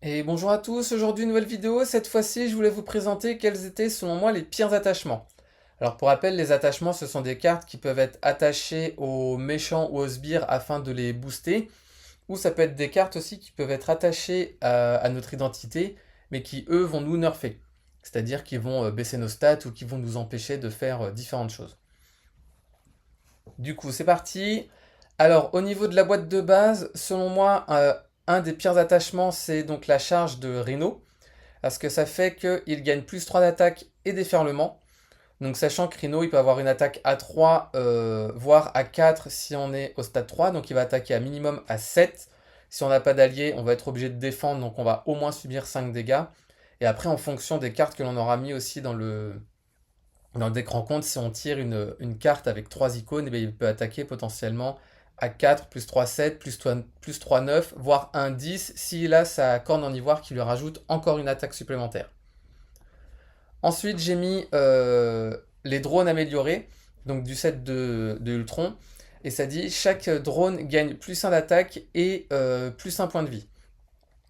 Et bonjour à tous, aujourd'hui nouvelle vidéo, cette fois-ci je voulais vous présenter quels étaient selon moi les pires attachements. Alors pour rappel, les attachements ce sont des cartes qui peuvent être attachées aux méchants ou aux sbires afin de les booster, ou ça peut être des cartes aussi qui peuvent être attachées à notre identité, mais qui eux vont nous nerfer. C'est-à-dire qui vont baisser nos stats ou qui vont nous empêcher de faire différentes choses. Du coup c'est parti. Alors au niveau de la boîte de base, selon moi, un des pires attachements c'est donc la charge de Rhino. Parce que ça fait qu'il gagne plus 3 d'attaque et déferlement. Donc sachant que Rhino, il peut avoir une attaque à 3, voire à 4 si on est au stade 3. Donc il va attaquer à minimum à 7. Si on n'a pas d'allié, on va être obligé de défendre, donc on va au moins subir 5 dégâts. Et après, en fonction des cartes que l'on aura mis aussi dans le deck rencontre, si on tire une carte avec 3 icônes, eh bien, il peut attaquer potentiellement à 4, plus 3, 7, plus 3, 9, voire un 10, s'il a sa corne en ivoire qui lui rajoute encore une attaque supplémentaire. Ensuite, j'ai mis les drones améliorés, donc du set de Ultron. Et ça dit chaque drone gagne plus un d'attaque et plus un point de vie.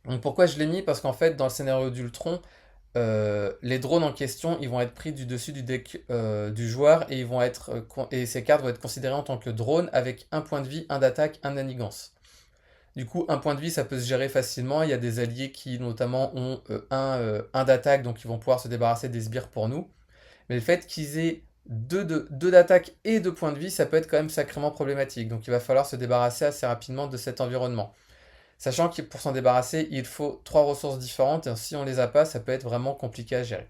Donc pourquoi je l'ai mis? Parce qu'en fait, dans le scénario d'Ultron, les drones en question, ils vont être pris du dessus du deck du joueur et, et ces cartes vont être considérées en tant que drones avec un point de vie, un d'attaque, un manigance. Du coup, un point de vie, ça peut se gérer facilement. Il y a des alliés qui, notamment, ont un d'attaque, donc ils vont pouvoir se débarrasser des sbires pour nous. Mais le fait qu'ils aient deux d'attaque et 2 points de vie, ça peut être quand même sacrément problématique. Donc il va falloir se débarrasser assez rapidement de cet environnement. Sachant que pour s'en débarrasser, il faut 3 ressources différentes. Et si on les a pas, ça peut être vraiment compliqué à gérer.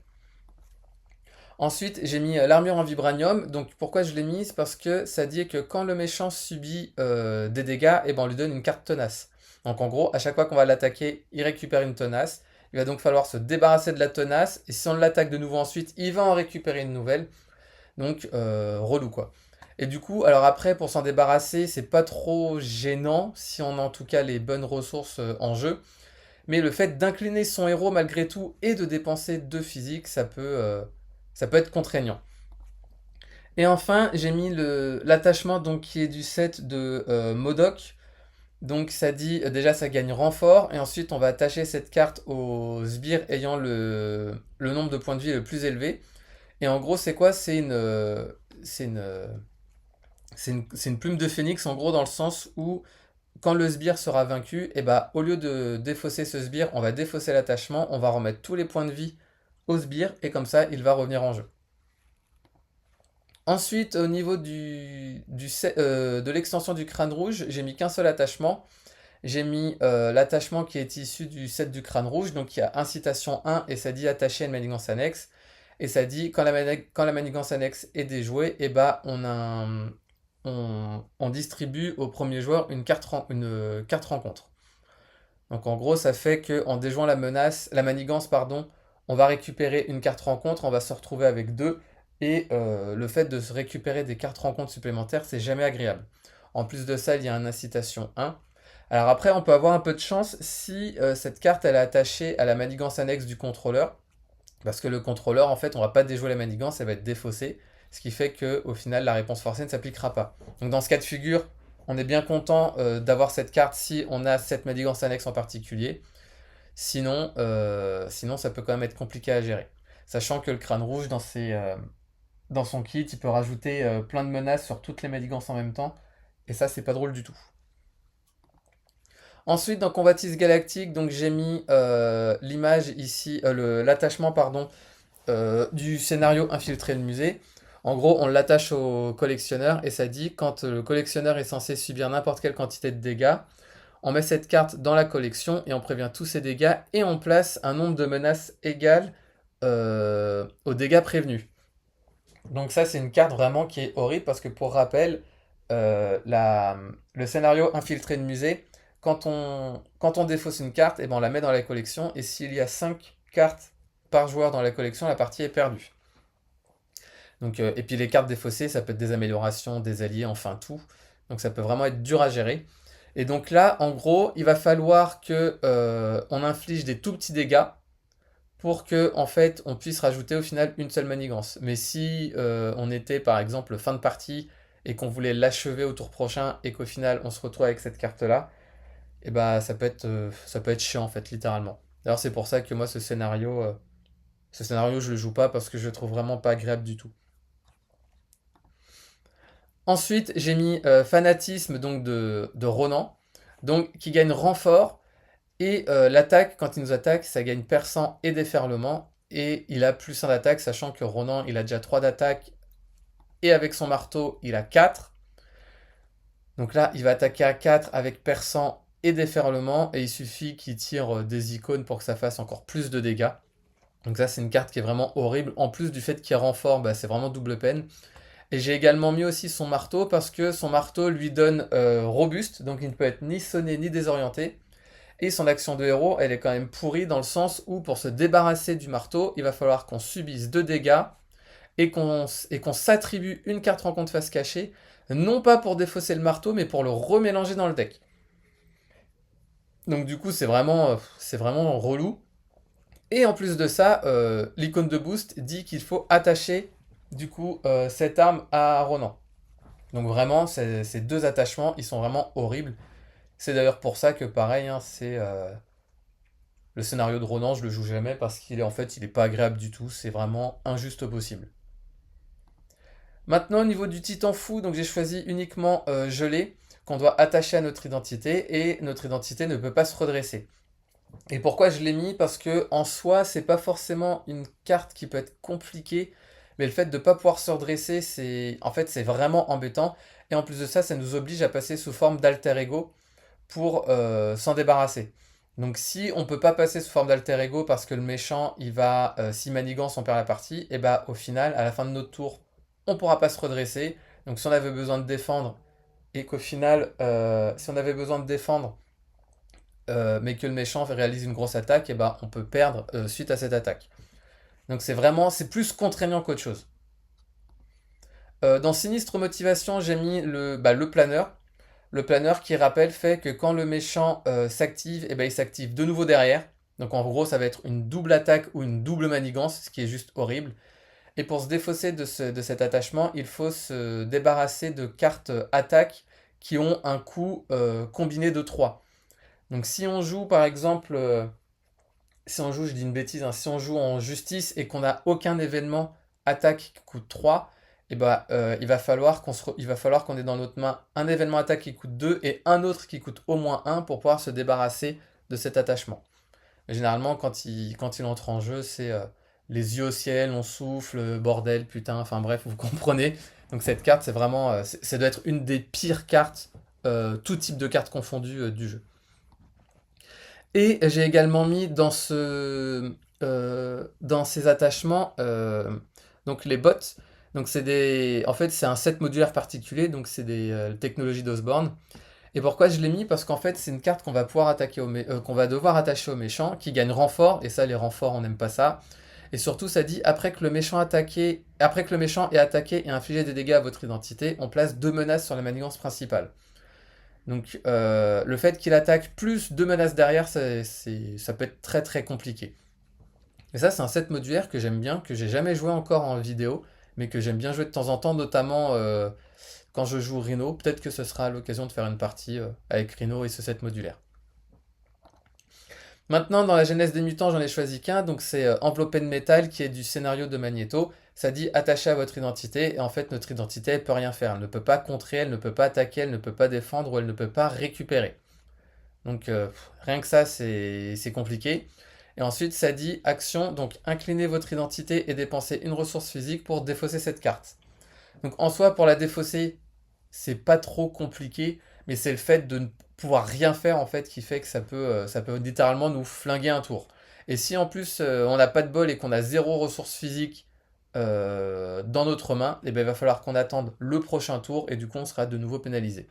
Ensuite, j'ai mis l'armure en vibranium. Donc pourquoi je l'ai mis? C'est parce que ça dit que quand le méchant subit des dégâts, et ben on lui donne une carte tenace. Donc en gros, à chaque fois qu'on va l'attaquer, il récupère une tenace. Il va donc falloir se débarrasser de la tenace. Et si on l'attaque de nouveau ensuite, il va en récupérer une nouvelle. Donc relou quoi. Et du coup, alors après, pour s'en débarrasser, c'est pas trop gênant si on a en tout cas les bonnes ressources en jeu. Mais le fait d'incliner son héros malgré tout et de dépenser 2 physiques, ça peut être contraignant. Et enfin, j'ai mis l'attachement donc qui est du set de Modok. Donc ça dit déjà ça gagne renfort et ensuite on va attacher cette carte aux sbires ayant le nombre de points de vie le plus élevé. Et en gros c'est quoi? C'est une, c'est une plume de phénix en gros dans le sens où quand le sbire sera vaincu, et bah, au lieu de défausser ce sbire, on va défausser l'attachement, on va remettre tous les points de vie au sbire, et comme ça, il va revenir en jeu. Ensuite, au niveau de l'extension du crâne rouge, j'ai mis qu'un seul attachement. J'ai mis l'attachement qui est issu du set du crâne rouge, donc il y a incitation 1, et ça dit attacher à une manigance annexe. Et ça dit, quand la manigance annexe est déjouée, et bah, on distribue au premier joueur une carte rencontre. Donc en gros, ça fait qu'en déjouant la manigance, pardon, on va récupérer une carte rencontre, on va se retrouver avec deux, et le fait de se récupérer des cartes rencontres supplémentaires, c'est jamais agréable. En plus de ça, il y a un incitation 1. Alors après, on peut avoir un peu de chance si cette carte elle est attachée à la manigance annexe du contrôleur, parce que le contrôleur, en fait, on va pas déjouer la manigance, elle va être défaussée, ce qui fait qu'au final, la réponse forcée ne s'appliquera pas. Donc dans ce cas de figure, on est bien content d'avoir cette carte si on a cette manigance annexe en particulier. Sinon, ça peut quand même être compliqué à gérer. Sachant que le crâne rouge, dans son kit, il peut rajouter plein de menaces sur toutes les manigances en même temps. Et ça, c'est pas drôle du tout. Ensuite, dans Combatis Galactique, donc j'ai mis l'image ici, l'attachement, pardon, du scénario Infiltrer le musée. En gros, on l'attache au collectionneur et ça dit quand le collectionneur est censé subir n'importe quelle quantité de dégâts, on met cette carte dans la collection et on prévient tous ces dégâts et on place un nombre de menaces égal aux dégâts prévenus. Donc ça, c'est une carte vraiment qui est horrible parce que pour rappel, le scénario Infiltré de musée, quand on défausse une carte, et ben on la met dans la collection et s'il y a 5 cartes par joueur dans la collection, la partie est perdue. Donc, et puis les cartes défaussées, ça peut être des améliorations, des alliés, enfin tout. Donc ça peut vraiment être dur à gérer. Et donc là, en gros, il va falloir que on inflige des tout petits dégâts pour que en fait on puisse rajouter au final une seule manigance. Mais si on était par exemple fin de partie et qu'on voulait l'achever au tour prochain et qu'au final on se retrouve avec cette carte là, et bah ça peut être chiant en fait littéralement. D'ailleurs, c'est pour ça que moi, ce scénario, je le joue pas parce que je le trouve vraiment pas agréable du tout. Ensuite, j'ai mis Fanatisme donc de Ronan, donc qui gagne renfort. Et l'attaque, quand il nous attaque, ça gagne perçant et déferlement. Et il a plus 1 d'attaque, sachant que Ronan, il a déjà 3 d'attaque. Et avec son marteau, il a 4. Donc là, il va attaquer à 4 avec perçant et déferlement. Et il suffit qu'il tire des icônes pour que ça fasse encore plus de dégâts. Donc ça, c'est une carte qui est vraiment horrible. En plus du fait qu'il renfort, bah, c'est vraiment double peine. Et j'ai également mis aussi son marteau parce que son marteau lui donne robuste. Donc il ne peut être ni sonné ni désorienté. Et son action de héros, elle est quand même pourrie dans le sens où pour se débarrasser du marteau, il va falloir qu'on subisse 2 dégâts et qu'on s'attribue une carte rencontre face cachée, non pas pour défausser le marteau, mais pour le remélanger dans le deck. Donc du coup, c'est vraiment relou. Et en plus de ça, l'icône de boost dit qu'il faut attacher du coup cette arme à Ronan. Donc vraiment, ces 2 attachements, ils sont vraiment horribles. C'est d'ailleurs pour ça que pareil, hein, c'est le scénario de Ronan, je le joue jamais parce qu'il est en fait, il est pas agréable du tout. C'est vraiment injuste au possible. Maintenant, au niveau du titan fou, donc j'ai choisi uniquement gelé, qu'on doit attacher à notre identité, et notre identité ne peut pas se redresser. Et pourquoi je l'ai mis? Parce que en soi, c'est pas forcément une carte qui peut être compliquée, mais le fait de ne pas pouvoir se redresser, c'est vraiment embêtant. Et en plus de ça, ça nous oblige à passer sous forme d'alter ego pour s'en débarrasser. Donc si on peut pas passer sous forme d'alter ego parce que le méchant, si manigance, on perd la partie, et bah au final, à la fin de notre tour, on pourra pas se redresser. Donc si on avait besoin de défendre, et qu'au final, si on avait besoin de défendre, mais que le méchant réalise une grosse attaque, et bah on peut perdre suite à cette attaque. Donc c'est plus contraignant qu'autre chose. Dans Sinistre Motivation, j'ai mis le planeur. Le planeur qui rappelle fait que quand le méchant s'active, il s'active de nouveau derrière. Donc en gros, ça va être une double attaque ou une double manigance, ce qui est juste horrible. Et pour se défausser de cet attachement, il faut se débarrasser de cartes attaque qui ont un coût combiné de 3. Donc si on joue par exemple, si on joue, je dis une bêtise, hein, si on joue en justice et qu'on n'a aucun événement attaque qui coûte 3, il va falloir qu'on ait dans notre main un événement attaque qui coûte 2 et un autre qui coûte au moins 1 pour pouvoir se débarrasser de cet attachement. Mais généralement, quand il entre en jeu, c'est les yeux au ciel, on souffle, bordel, putain, enfin bref, vous comprenez. Donc cette carte, c'est vraiment, ça doit être une des pires cartes, tout type de cartes confondues du jeu. Et j'ai également mis dans ces attachements donc les bots. Donc en fait c'est un set modulaire particulier, donc c'est des technologies d'Osborne. Et pourquoi je l'ai mis? Parce qu'en fait c'est une carte qu'on va pouvoir qu'on va devoir attacher au méchant, qui gagne renfort. Et ça, les renforts, on n'aime pas ça. Et surtout, ça dit après que le méchant ait attaqué et infligé des dégâts à votre identité, on place 2 menaces sur la manigance principale. Donc le fait qu'il attaque plus 2 menaces derrière, ça peut être très très compliqué. Et ça, c'est un set modulaire que j'aime bien, que j'ai jamais joué encore en vidéo, mais que j'aime bien jouer de temps en temps, notamment quand je joue Rhino. Peut-être que ce sera l'occasion de faire une partie avec Rhino et ce set modulaire. Maintenant, dans la genèse des mutants, j'en ai choisi qu'un, donc c'est Enveloppé de métal, qui est du scénario de Magneto. Ça dit attaché à votre identité, et en fait notre identité elle peut rien faire. Elle ne peut pas contrer, elle ne peut pas attaquer, elle ne peut pas défendre, ou elle ne peut pas récupérer. Donc rien que ça, c'est compliqué. Et ensuite, ça dit action, donc inclinez votre identité et dépensez une ressource physique pour défausser cette carte. Donc en soi, pour la défausser, c'est pas trop compliqué, mais c'est le fait de ne pouvoir rien faire en fait qui fait que ça peut littéralement nous flinguer un tour. Et si en plus on n'a pas de bol et qu'on a 0 ressources physiques dans notre main, eh ben, il va falloir qu'on attende le prochain tour et du coup on sera de nouveau pénalisé.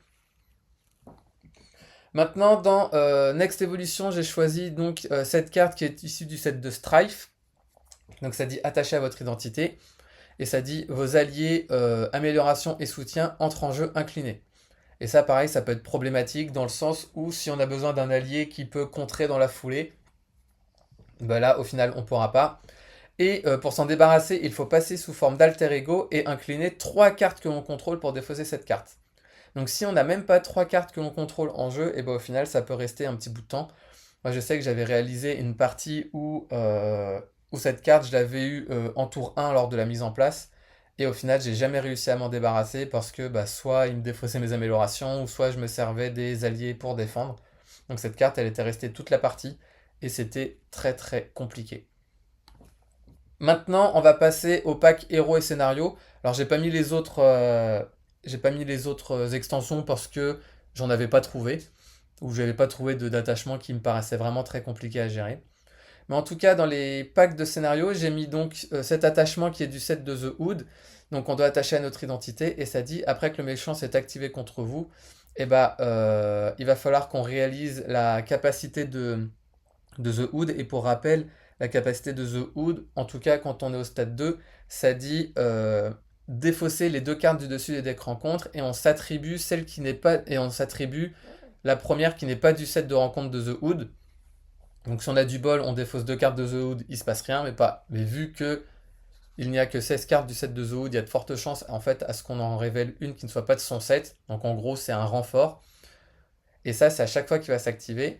Maintenant, dans Next Evolution, j'ai choisi donc cette carte qui est issue du set de Strife. Donc ça dit attaché à votre identité. Et ça dit vos alliés, amélioration et soutien entrent en jeu inclinés. Et ça, pareil, ça peut être problématique dans le sens où si on a besoin d'un allié qui peut contrer dans la foulée, bah là, au final, on ne pourra pas. Et pour s'en débarrasser, il faut passer sous forme d'alter ego et incliner 3 cartes que l'on contrôle pour défausser cette carte. Donc si on n'a même pas 3 cartes que l'on contrôle en jeu, et ben au final ça peut rester un petit bout de temps. Moi, je sais que j'avais réalisé une partie où cette carte, je l'avais eue en tour 1 lors de la mise en place. Et au final, j'ai jamais réussi à m'en débarrasser parce que bah, soit il me défaussait mes améliorations, ou soit je me servais des alliés pour défendre. Donc cette carte, elle était restée toute la partie. Et c'était très très compliqué. Maintenant, on va passer au pack héros et scénario. Alors, j'ai pas mis les autres extensions parce que j'en avais pas trouvé, ou j'avais pas trouvé d'attachement qui me paraissait vraiment très compliqué à gérer. Mais en tout cas, dans les packs de scénario, j'ai mis donc cet attachement qui est du set de The Hood. Donc, on doit attacher à notre identité et ça dit après que le méchant s'est activé contre vous, eh ben, il va falloir qu'on réalise la capacité de The Hood. Et pour rappel, la capacité de The Hood, en tout cas quand on est au stade 2, ça dit défausser les deux cartes du dessus des decks rencontres et on s'attribue celle qui n'est pas et on s'attribue la première qui n'est pas du set de rencontre de The Hood. Donc si on a du bol, on défausse deux cartes de The Hood, il se passe rien, mais vu que il n'y a que 16 cartes du set de The Hood, il y a de fortes chances en fait à ce qu'on en révèle une qui ne soit pas de son set. Donc en gros, c'est un renfort. Et ça, c'est à chaque fois qu'il va s'activer.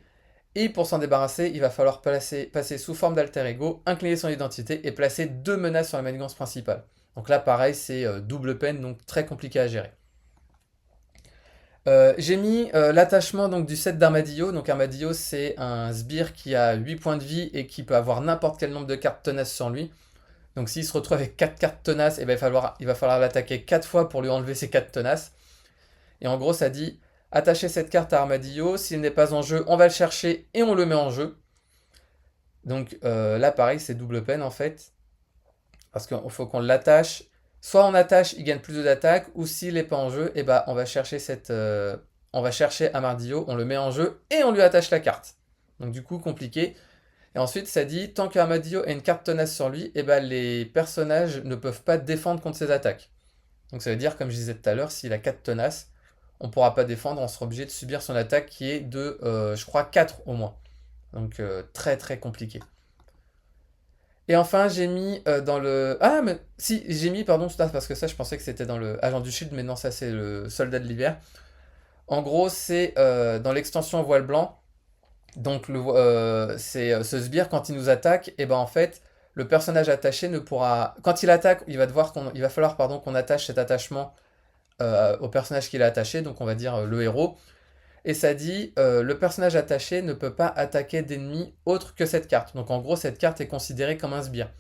Et pour s'en débarrasser, il va falloir passer sous forme d'alter ego, incliner son identité et placer deux menaces sur la manigance principale. Donc là, pareil, c'est double peine, donc très compliqué à gérer. J'ai mis l'attachement donc du set d'Armadillo. Donc Armadillo, c'est un sbire qui a 8 points de vie et qui peut avoir n'importe quel nombre de cartes tenaces sur lui. Donc s'il se retrouve avec 4 cartes tenaces, eh ben, il va falloir l'attaquer 4 fois pour lui enlever ses 4 tenaces. Et en gros, ça dit attacher cette carte à Armadillo. S'il n'est pas en jeu, on va le chercher et on le met en jeu. Donc là, pareil, c'est double peine en fait. Parce qu'il faut qu'on l'attache. Soit on attache, il gagne plus d'attaque, ou s'il n'est pas en jeu, eh ben, on va chercher on va chercher Armadillo, on le met en jeu et on lui attache la carte. Donc du coup, compliqué. Et ensuite, ça dit, tant qu'Armadillo a une carte tenace sur lui, eh ben, les personnages ne peuvent pas défendre contre ses attaques. Donc ça veut dire, comme je disais tout à l'heure, s'il a 4 tenaces, on ne pourra pas défendre, on sera obligé de subir son attaque qui est de, je crois, 4 au moins. Donc très très compliqué. Et enfin, j'ai mis dans le... Ah, mais si, j'ai mis, pardon, parce que ça, je pensais que c'était dans le Agent du Shield, mais non, ça, c'est le Soldat de l'Hiver. En gros, c'est dans l'extension Voile Blanc. Donc, c'est ce sbire, quand il nous attaque, et ben en fait, le personnage attaché ne pourra... Quand il attaque, il va falloir pardon, qu'on attache cet attachement au personnage qu'il a attaché, donc on va dire le héros. Et ça dit, le personnage attaché ne peut pas attaquer d'ennemis autres que cette carte. Donc en gros, cette carte est considérée comme un sbire.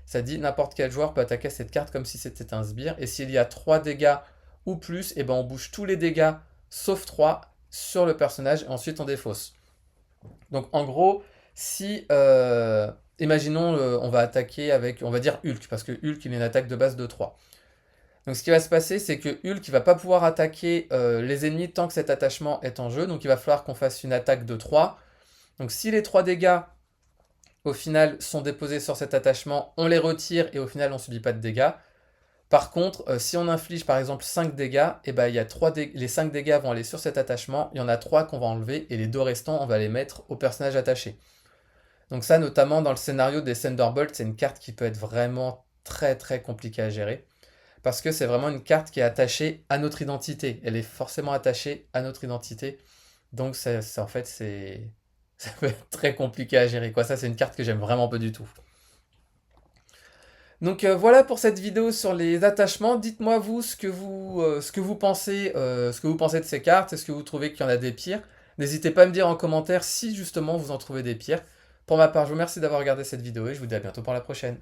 Ça dit, n'importe quel joueur peut attaquer cette carte comme si c'était un sbire. Et s'il y a 3 dégâts ou plus, et ben on bouge tous les dégâts, sauf 3, sur le personnage, et ensuite on défausse. Donc en gros, si... imaginons, on va attaquer avec, on va dire Hulk, parce que Hulk, il a une attaque de base de 3. Donc ce qui va se passer, c'est que Hulk ne va pas pouvoir attaquer les ennemis tant que cet attachement est en jeu. Donc il va falloir qu'on fasse une attaque de 3. Donc si les 3 dégâts, au final, sont déposés sur cet attachement, on les retire et au final, on ne subit pas de dégâts. Par contre, si on inflige par exemple 5 dégâts, et ben, il y a les 5 dégâts vont aller sur cet attachement. Il y en a 3 qu'on va enlever et les 2 restants, on va les mettre au personnage attaché. Donc ça, notamment dans le scénario des Thunderbolts, c'est une carte qui peut être vraiment très très compliquée à gérer. Parce que c'est vraiment une carte qui est attachée à notre identité. Elle est forcément attachée à notre identité. Donc en fait, ça peut être très compliqué à gérer, quoi. Ça, c'est une carte que j'aime vraiment pas du tout. Donc voilà pour cette vidéo sur les attachements. Dites-moi vous ce que vous pensez de ces cartes. Est-ce que vous trouvez qu'il y en a des pires? N'hésitez pas à me dire en commentaire si justement vous en trouvez des pires. Pour ma part, je vous remercie d'avoir regardé cette vidéo et je vous dis à bientôt pour la prochaine.